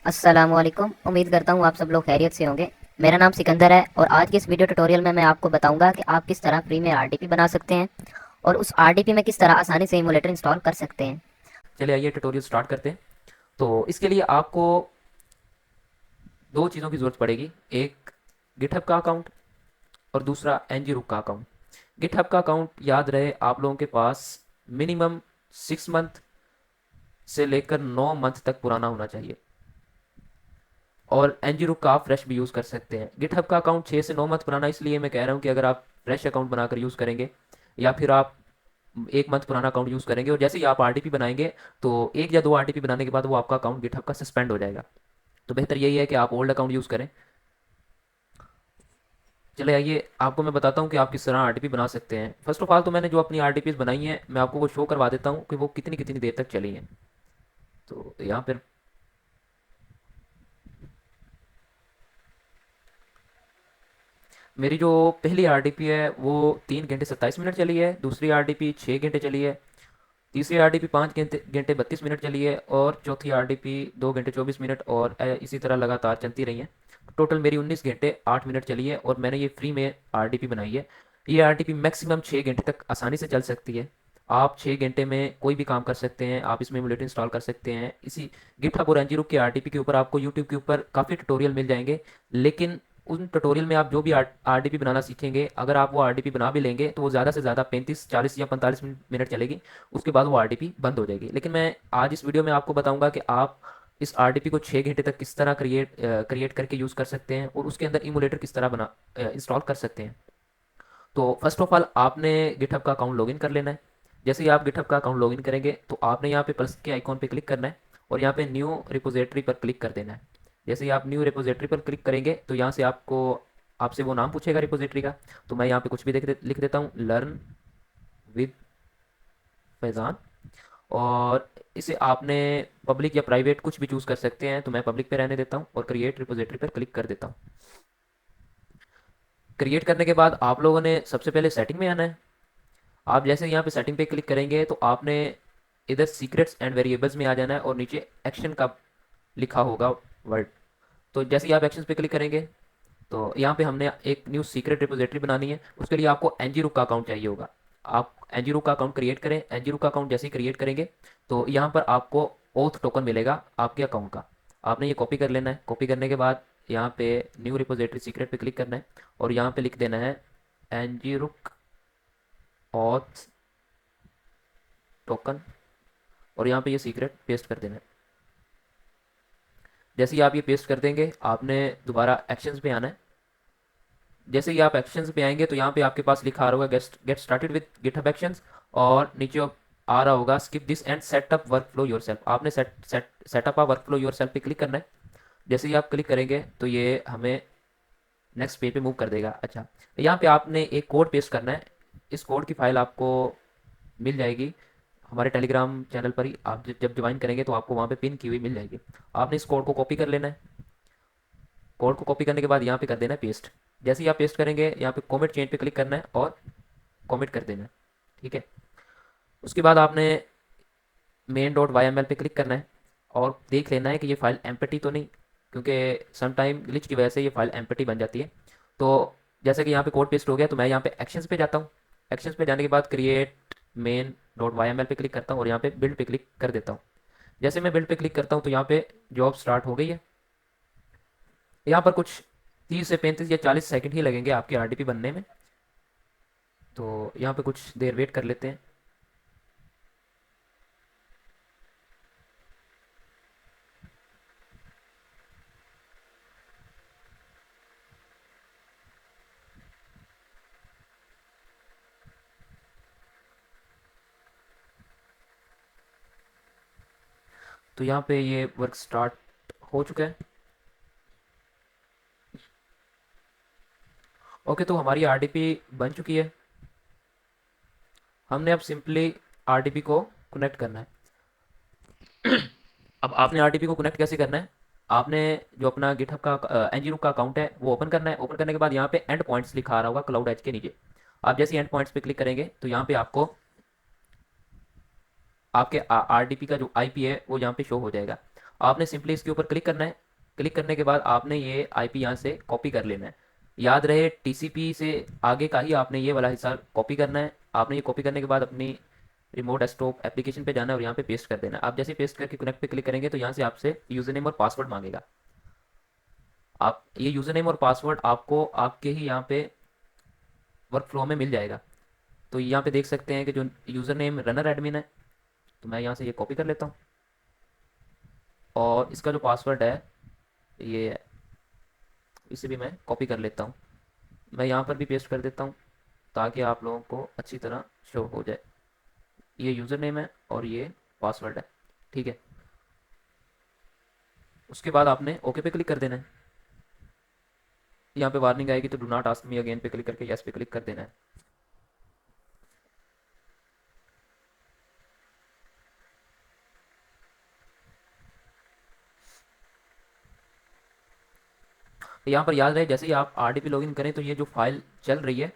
अस्सलामुअलैकुम। उम्मीद करता हूँ आप सब लोग खैरियत से होंगे। मेरा नाम सिकंदर है और आज के इस वीडियो ट्यूटोरियल में मैं आपको बताऊंगा कि आप किस तरह फ्री में आरडीपी बना सकते हैं और उस आरडीपी में किस तरह आसानी से इमुलेटर इंस्टॉल कर सकते हैं। चलिए आइए ट्यूटोरियल स्टार्ट करते हैं। तो इसके लिए आपको दो चीज़ों की ज़रूरत पड़ेगी। एक गिटहब का अकाउंट और दूसरा ngruk का अकाउंट। गिटहब का अकाउंट याद रहे आप लोगों के पास मिनिमम 6 मंथ से लेकर 9 मंथ तक पुराना होना चाहिए। और ngruk का आप फ्रेश भी यूज़ कर सकते हैं। गिटहब का अकाउंट 6 से 9 मंथ पुराना इसलिए मैं कह रहा हूँ कि अगर आप फ्रेश अकाउंट बनाकर यूज़ करेंगे या फिर आप 1 मंथ पुराना अकाउंट यूज़ करेंगे और जैसे ही आप आरटीपी बनाएंगे तो 1 या 2 आरटीपी बनाने के बाद वो आपका अकाउंट गिटहब का सस्पेंड हो जाएगा। तो बेहतर यही है कि आप ओल्ड अकाउंट यूज़ करें। चले आइए आपको मैं बताता हूँ कि आप किस तरह आरटीपी बना सकते हैं। फर्स्ट ऑफ ऑल तो मैंने जो अपनी आरटीपीज बनाई हैं मैं आपको वो शो करवा देता हूँ कि वो कितनी कितनी देर तक चली हैं। तो यहाँ पर मेरी जो पहली आरटीपी है वो 3 घंटे 27 मिनट चली है, दूसरी आरटीपी 6 घंटे चली है, तीसरी आरटीपी 5 घंटे 32 मिनट चली है और चौथी आरटीपी 2 घंटे 24 मिनट और इसी तरह लगातार चलती रही है। टोटल मेरी 19 घंटे 8 मिनट चली है और मैंने ये फ्री में आरटीपी बनाई है। ये आरटीपी मैक्सिमम 6 घंटे तक आसानी से चल सकती है। आप 6 घंटे में कोई भी काम कर सकते हैं। आप इसमें एमुलेटर इंस्टॉल कर सकते हैं। इसी गिटहब और एनजीरो की आरटीपी के ऊपर आपको यूट्यूब के ऊपर काफ़ी ट्यूटोरियल मिल जाएंगे। लेकिन उन ट्यूटोरियल में आप जो भी आरडीपी बनाना सीखेंगे, अगर आप वो आरडीपी बना भी लेंगे तो वो ज़्यादा से ज़्यादा 35 40 या 45 मिनट चलेगी। उसके बाद वो आरडीपी बंद हो जाएगी। लेकिन मैं आज इस वीडियो में आपको बताऊंगा कि आप इस आरडीपी को 6 घंटे तक किस तरह क्रिएट करके यूज़ कर सकते हैं और उसके अंदर इमुलेटर किस तरह बना इंस्टॉल कर सकते हैं। तो फर्स्ट ऑफ ऑल आपने गिटहब का अकाउंट लॉगिन कर लेना है। जैसे ही आप गिटहब का अकाउंट लॉगिन करेंगे तो आपने यहाँ पे प्लस के आइकॉन पे क्लिक करना है और यहाँ पे न्यू रिपोजिटरी पर क्लिक कर देना है। जैसे ही आप न्यू रिपोजिटरी पर क्लिक करेंगे तो यहाँ से आपसे वो नाम पूछेगा रिपोजिटरी का। तो मैं यहाँ पे कुछ भी लिख देता हूँ, लर्न विद फैज़ान। और इसे आपने पब्लिक या प्राइवेट कुछ भी चूज़ कर सकते हैं। तो मैं पब्लिक पे रहने देता हूँ और क्रिएट रिपोजिटरी पर क्लिक कर देता हूँ। क्रिएट करने के बाद आप लोगों ने सबसे पहले सेटिंग में आना है। आप जैसे यहाँ पे सेटिंग पे क्लिक करेंगे तो आपने इधर सीक्रेट्स एंड वेरिएबल्स में आ जाना है और नीचे एक्शन का लिखा होगा वर्ड। तो जैसे ही आप एक्शन पे क्लिक करेंगे तो यहाँ पे हमने एक न्यू सीक्रेट रिपोजिटरी बनानी है। उसके लिए आपको ngruk का अकाउंट चाहिए होगा। आप ngruk का अकाउंट क्रिएट करें। ngruk का अकाउंट जैसे ही क्रिएट करेंगे तो यहाँ पर आपको ओथ टोकन मिलेगा आपके अकाउंट का। आपने ये कॉपी कर लेना है। कॉपी करने के बाद यहाँ पे न्यू रिपोजिटरी सीक्रेट पे क्लिक करना है और यहाँ पे लिख देना है ngruk ओथ टोकन और यहाँ पे ये सीक्रेट पेस्ट कर देना है। जैसे ही आप ये पेस्ट कर देंगे आपने दोबारा एक्शंस पे आना है। जैसे ही आप एक्शंस पे आएंगे तो यहाँ पे आपके पास लिखा आ रहा होगा get started with GitHub actions और नीचे आ रहा होगा skip this and setup workflow yourself. आपने सेटअप अ वर्कफ्लो योरसेल्फ पे क्लिक करना है। जैसे ही आप क्लिक करेंगे तो ये हमें नेक्स्ट पेज पे मूव कर देगा। अच्छा, यहाँ पे आपने एक कोड पेस्ट करना है। इस कोड की फाइल आपको मिल जाएगी हमारे टेलीग्राम चैनल पर ही। आप जब ज्वाइन करेंगे तो आपको वहाँ पे पिन की हुई मिल जाएगी। आपने इस कोड को कॉपी कर लेना है। कोड को कॉपी करने के बाद यहाँ पे कर देना है पेस्ट। जैसे ही आप पेस्ट करेंगे यहाँ पे कॉमेंट चेंज पे क्लिक करना है और कॉमेंट कर देना है। ठीक है। उसके बाद आपने main dot Y M L पे क्लिक करना है और देख लेना है कि ये फाइल एम्पटी तो नहीं, क्योंकि समटाइम ग्लिच की वजह से ये फाइल एम्पटी बन जाती है। तो जैसे कि यहाँ पे कोड पेस्ट हो गया तो मैं यहाँ पे एक्शंस पे जाता हूँ। एक्शंस पे जाने के बाद create main dot Y M L पे क्लिक करता हूँ और यहाँ पे बिल्ड पे क्लिक कर देता हूँ। जैसे मैं बिल्ड पे क्लिक करता हूँ तो यहाँ पे जॉब स्टार्ट हो गई है। यहाँ पर कुछ 30 से 35 या 40 सेकंड ही लगेंगे आपकी आरडीपी बनने में। तो यहाँ पे कुछ देर वेट कर लेते हैं। तो यहाँ पे ये वर्क स्टार्ट हो चुका है। ओके, तो हमारी आरडीपी बन चुकी है। हमने अब सिंपली आरडीपी को कनेक्ट करना है। अब आपने आरडीपी को कनेक्ट कैसे करना है? आपने जो अपना गिटहब का nginx का अकाउंट है वो ओपन करना है। ओपन करने के बाद यहाँ पे एंड पॉइंट्स लिखा आ रहा होगा क्लाउड एज के नीचे। आप जैसे एंड पॉइंट्स पे क्लिक करेंगे तो यहाँ पे आपको आपके आरडीपी का जो आईपी है वो यहाँ पे शो हो जाएगा। आपने सिंपली इसके ऊपर क्लिक करना है। क्लिक करने के बाद आपने ये आईपी यहाँ से कॉपी कर लेना है। याद रहे टीसीपी से आगे का ही आपने ये वाला हिस्सा कॉपी करना है। आपने ये कॉपी करने के बाद अपनी रिमोट डेस्कटॉप एप्लीकेशन पे जाना है और यहाँ पे पेस्ट कर देना है। आप जैसे पेस्ट करके कनेक्ट पे क्लिक करेंगे तो यहाँ से आपसे यूज़र नेम और पासवर्ड मांगेगा। आप ये यूज़र नेम और पासवर्ड आपको आपके ही यहाँ पे वर्क फ्लो में मिल जाएगा। तो यहाँ पे देख सकते हैं कि जो यूज़र नेम रनर एडमिन है, तो मैं यहाँ से ये कॉपी कर लेता हूँ और इसका जो पासवर्ड है ये है, इसे भी मैं कॉपी कर लेता हूँ। मैं यहाँ पर भी पेस्ट कर देता हूँ ताकि आप लोगों को अच्छी तरह शो हो जाए। ये यूज़र नेम है और ये पासवर्ड है, ठीक है। उसके बाद आपने ओके पे क्लिक कर देना है। यहाँ पे वार्निंग आएगी तो do not ask me again पे क्लिक करके यस पे क्लिक कर देना है। यहाँ पर याद रहे जैसे ही आप आरडीपी लॉगिन करें तो ये जो फाइल चल रही है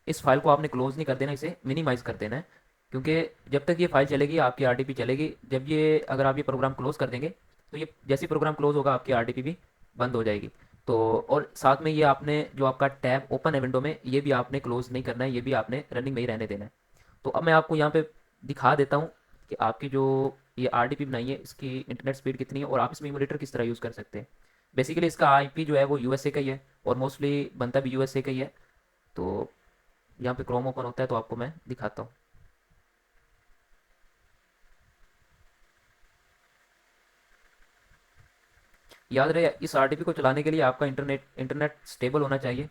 इस फाइल को आपने क्लोज नहीं कर देना, इसे मिनिमाइज़ कर देना है। क्योंकि जब तक ये फाइल चलेगी आपकी आरडीपी चलेगी। जब ये अगर आप ये प्रोग्राम क्लोज कर देंगे तो ये जैसे ही प्रोग्राम क्लोज होगा आपकी आरडीपी भी बंद हो जाएगी। तो और साथ में ये आपने जो आपका टैब ओपन है विंडो में ये भी आपने क्लोज नहीं करना है, ये भी आपने रनिंग में ही रहने देना है। तो अब मैं आपको यहाँ पे दिखा देता हूँ कि आपकी जो ये आरडीपी बनाई है इसकी इंटरनेट स्पीड कितनी है और आप इसमें इमुलेटर किस तरह यूज़ कर सकते हैं। बेसिकली इसका आईपी जो है वो यूएसए का ही है और मोस्टली बनता भी यूएसए का ही है। तो यहाँ पे क्रोम ओपन होता है तो आपको मैं दिखाता हूँ। याद रहे इस आरटीपी को चलाने के लिए आपका इंटरनेट इंटरनेट स्टेबल होना चाहिए।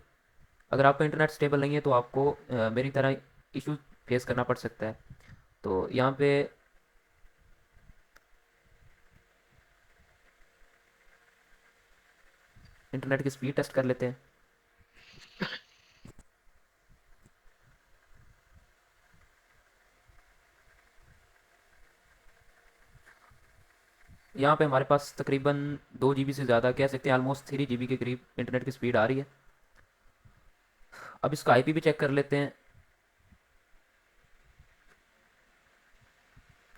अगर आपका इंटरनेट स्टेबल नहीं है तो आपको मेरी तरह इशू फेस करना पड़ सकता है। तो यहाँ पे इंटरनेट की स्पीड टेस्ट कर लेते हैं। यहाँ पे हमारे पास तकरीबन 2 GB से ज़्यादा कह सकते हैं ऑलमोस्ट 3 GB के करीब इंटरनेट की स्पीड आ रही है। अब इसका आईपी भी चेक कर लेते हैं।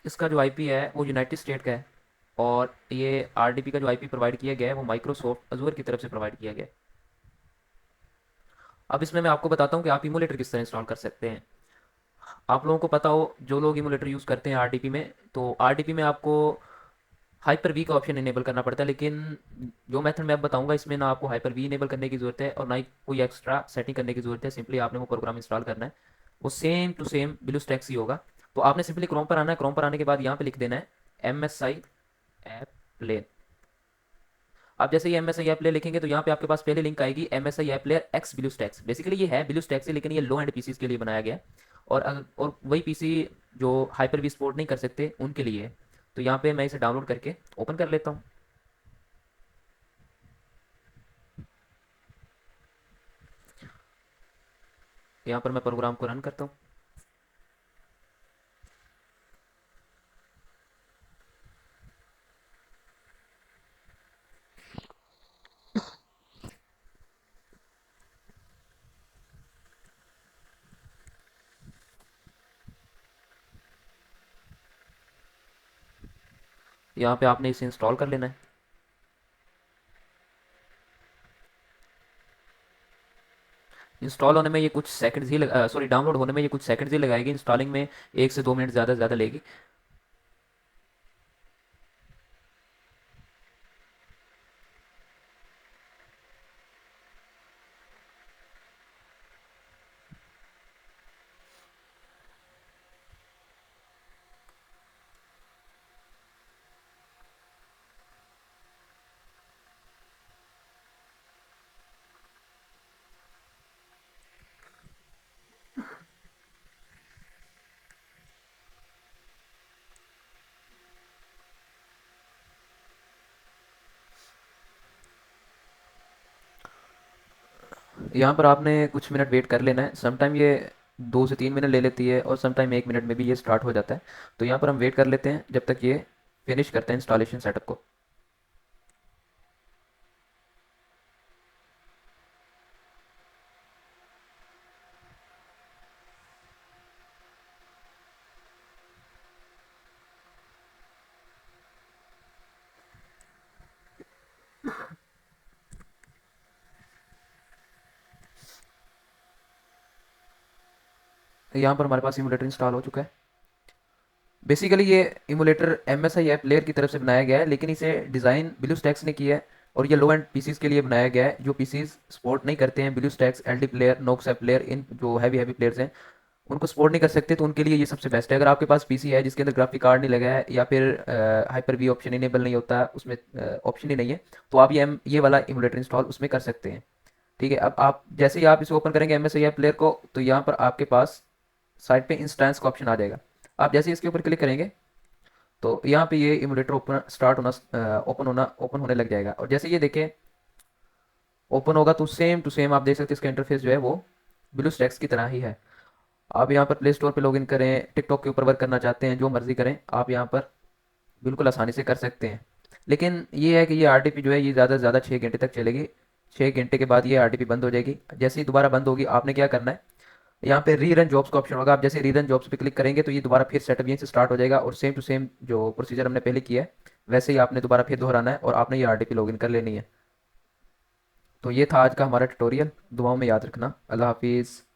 इसका जो आईपी है वो यूनाइटेड स्टेट का है और ये आरडीपी का जो आईपी प्रोवाइड किया गया है वो माइक्रोसॉफ्ट अजूर की तरफ से प्रोवाइड किया गया है। अब इसमें मैं आपको बताता हूँ कि आप इमोलेटर किस तरह इंस्टॉल कर सकते हैं। आप लोगों को पता हो जो लोग इमोलेटर यूज़ करते हैं आरडीपी में, तो आरडीपी में आपको हाइपर वी का ऑप्शन इनेबल करना पड़ता है। लेकिन जो मेथड मैं अब बताऊंगा इसमें ना आपको हाइपर वी इनेबल करने की ज़रूरत है और ना ही कोई एक्स्ट्रा सेटिंग करने की ज़रूरत है। सिंपली आपने वो प्रोग्राम इंस्टॉल करना है, वो सेम टू सेम ब्लूस्टैक्स ही होगा। तो आपने सिंपली क्रोम पर आना है। क्रोम पर आने के बाद यहाँ पे लिख देना है MSI ऐप प्ले। आप जैसे ही MSI ऐप प्ले लिखेंगे तो यहाँ पे आपके पास पहले लिंक आएगी MSI app player x BlueStacks. Basically ये है ब्लूस्टैक्स है लेकिन ये लो एंड पीसीज के लिए बनाया गया है और वही पीसी जो हाइपर वी सपोर्ट नहीं कर सकते उनके लिए है। तो यहाँ पे मैं इसे डाउनलोड करके ओपन कर लेता हूँ। यहाँ पर मैं प्रोग्राम को रन करता हूँ। यहाँ पे आपने इसे इंस्टॉल कर लेना है। इंस्टॉल होने में ये कुछ सेकंड्स ही सॉरी डाउनलोड होने में ये कुछ सेकंड्स ही लगाएगी। इंस्टॉलिंग में 1 से 2 मिनट ज़्यादा से ज़्यादा लेगी। यहाँ पर आपने कुछ मिनट वेट कर लेना है। समटाइम ये 2 से 3 मिनट ले लेती है और समटाइम 1 मिनट में भी ये स्टार्ट हो जाता है। तो यहाँ पर हम वेट कर लेते हैं जब तक ये फिनिश करते हैं इंस्टॉलेशन सेटअप को। यहाँ पर हमारे पास इमुलेटर इंस्टॉल हो चुका है। बेसिकली ये इमुलेटर MSI ऐप प्लेयर की तरफ से बनाया गया है, लेकिन इसे डिज़ाइन ब्लूस्टैक्स ने किया है और ये लो एंड पीसीज के लिए बनाया गया है जो पीसीज सपोर्ट नहीं करते हैं। BlueStacks, LD player, Nox app player, इन जो हैवी प्लेयर्स हैं उनको सपोर्ट नहीं कर सकते, तो उनके लिए ये सबसे बेस्ट है। अगर आपके पास पीसी है जिसके अंदर ग्राफिक कार्ड नहीं लगा है या फिर हाइपर वी ऑप्शन इनेबल नहीं होता, उसमें ऑप्शन ही नहीं है, तो आप ये वाला इमुलेटर इंस्टॉल उसमें कर सकते हैं। ठीक है, अब आप जैसे ही आप इसे ओपन करेंगे MSI ऐप प्लेयर को, तो यहाँ पर आपके पास साइड पे इंस्टेंस का ऑप्शन आ जाएगा। आप जैसे ही इसके ऊपर क्लिक करेंगे तो यहाँ पे ये इमुलेटर ओपन होने लग जाएगा। और जैसे ये देखें ओपन होगा तो सेम टू सेम आप देख सकते हैं इसका इंटरफेस जो है वो ब्लू स्टैक्स की तरह ही है। आप यहाँ पर प्ले स्टोर पर लॉगिन करें, टिकटॉक के ऊपर वर्क करना चाहते हैं, जो मर्जी करें, आप यहाँ पर बिल्कुल आसानी से कर सकते हैं। लेकिन ये है कि ये RDP जो है ये ज़्यादा से ज़्यादा 6 घंटे तक चलेगी। 6 घंटे के बाद ये RDP बंद हो जाएगी। जैसे ही दोबारा बंद होगी आपने क्या करना है, यहाँ पे रीरन जॉब्स का ऑप्शन होगा। आप जैसे रीरन जॉब्स पे क्लिक करेंगे तो ये दोबारा फिर सेटअप यहीं से स्टार्ट हो जाएगा और सेम टू सेम जो प्रोसीजर हमने पहले किया है वैसे ही आपने दोबारा फिर दोहराना है और आपने ये RDP लॉगिन कर लेनी है। तो ये था आज का हमारा ट्यूटोरियल। दुआओं में याद रखना। अल्लाह हाफिज़।